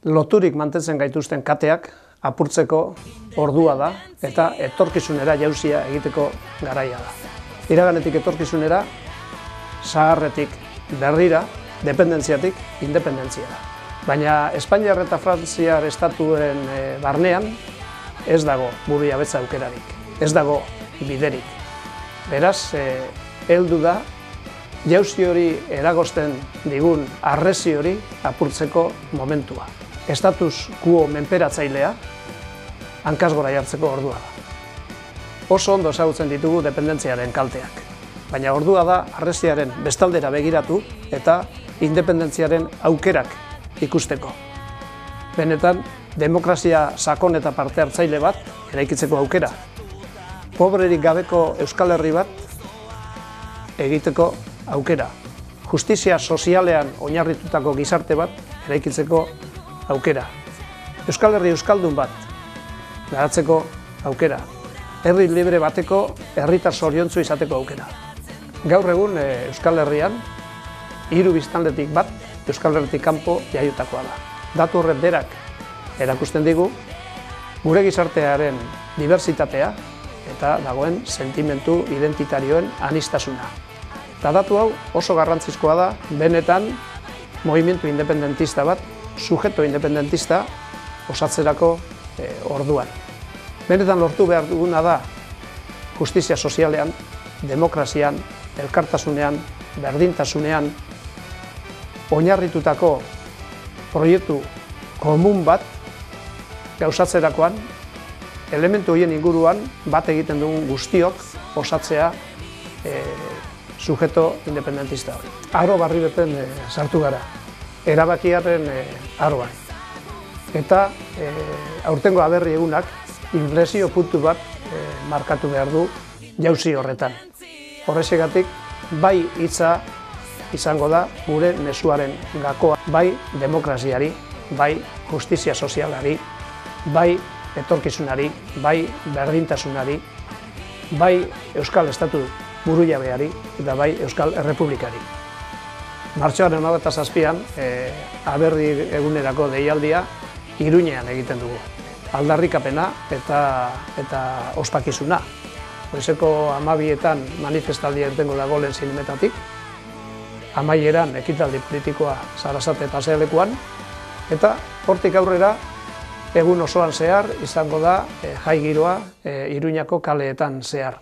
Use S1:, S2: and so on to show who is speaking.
S1: loturik mantentzen gaituzten kateak apurtzeko ordua da eta etorkizunera jauzia egiteko garaia da. Iraganetik etorkizunera, zaharretik berrira, dependentziatik independentziara. Baina Espainiar eta Frantziar estatuen barnean ez dago burujabetza aukerarik, ez dago biderik. Beraz, heldu da jauzi hori eragozten digun harresi hori apurtzeko momentua. Status quo menperatzailea hankaz gora jartzeko ordua da. Oso ondo ezagutzen ditugu dependentziaren kalteak, baina ordua da harresiaren bestaldera begiratu eta independentziaren aukerak ikusteko. Benetan, demokrazia sakon eta parte hartzaile bat eraikitzeko aukera. Pobrerik gabeko Euskal Herri bat egiteko aukera. Justizia sozialean oinarritutako gizarte bat eraikitzeko aukera. Euskal Herri euskaldun bat garatzeko aukera. Herri libre bateko herritar zoriontsu izateko aukera. Gaur egun Euskal Herrian 3 biztanletik bat Euskal Herritik kanpo jaiutakoa da. Datu horrek berak erakusten digu gure gizartearen diversitatea eta dagoen sentimentu identitarioen aniztasuna. Eta datu hau oso garrantzizkoa da, benetan mugimendu independentista bat, sujeto independentista osatzerako orduan. Benetan lortu behar duguna da justizia sozialean, demokrazian, elkartasunean, berdintasunean oinarritutako proiektu komun bat gauzatzerakoan, elementu horien inguruan bat egiten dugun guztiok osatzea sujeto independentista hori. Aro barri beten sartu gara, erabakiaren aroan. Eta aurtengo aberri egunak inflexio puntu bat markatu behar du jauzi horretan. Horrexegatik, bai hitza izango da gure mezuaren gakoa, bai demokraziari, bai justizia sozialari, bai etorkizunari, bai berdintasunari, bai Euskal Estatu burujabeari eta bai Euskal Errepublikari. Martxoaren 27an aberri egunerako deialdia Iruñean egiten dugu. Aldarrikapena eta ospakizuna. Goizeko 12etan manifestaldia irtengo dago lehen zinemetatik. Amaieran ekitaldi politikoa Sarasate pasealekuan. Eta hortik aurrera egun osoan zehar izango da jai giroa Iruñako kaleetan zehar.